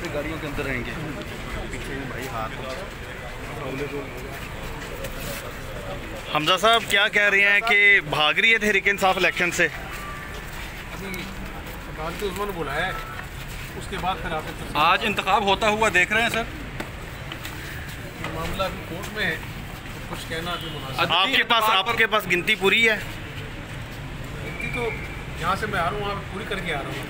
अपनी गाड़ियों के अंदर रहेंगे। पीछे भाई हाथ। हमजा साहब क्या कह रहे हैं कि भाग रही है तहरीक इंसाफ इलेक्शन से? अभी अदालती उज़्मा ने बुलाया है, उसके बाद फिर आपको आज इंतखाब होता हुआ देख रहे हैं सर। मामला अभी कोर्ट में है, तो कुछ कहना अभी मुनासिब। आपके पास गिनती पूरी है? गिनती तो यहाँ से मैं आ रहा हूँ, वहाँ पूरी करके आ रहा हूँ।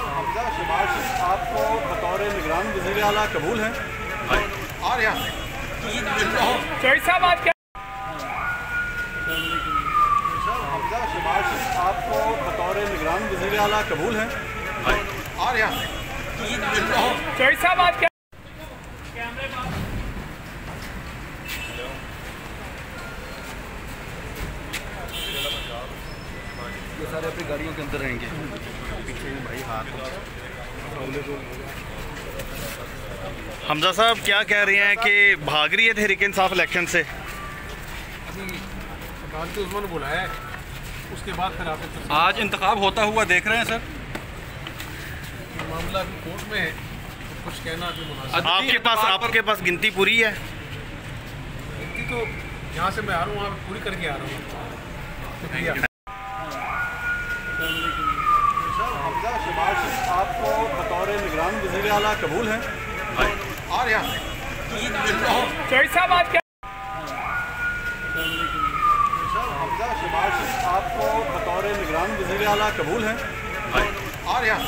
हमजा शहबाज शरीफ आपको बतौर निगरान वज़ीर आला कबूल है? और यहाँ हमजा शहबाज शरीफ आपको बतौर निगरान वज़ीर आला कबूल है? और यहाँ ये सारे अपनी गाड़ियों के अंदर रहेंगे। पीछे भाई हाथ। हमजा साहब क्या कह रहे हैं कि भाग रही है तहरीक इंसाफ इलेक्शन से? अभी अदालती उज़्मा ने बुलाया है, उसके बाद फिर आपको आज इंतखाब होता हुआ देख रहे हैं सर। मामला अभी कोर्ट में है, तो कुछ कहना अभी मुनासिब। आपके पास गिनती पूरी है? गिनती तो यहाँ से मैं आ रहा हूँ, वहाँ पूरी करके आ रहा हूँ। हमजा शहबाज शरीफ आपको बतौर निगरान वज़ीर आला कबूल है? और यहाँ हमजा शहबाज शरीफ आपको बतौर निगरान वज़ीर आला कबूल है? और यहाँ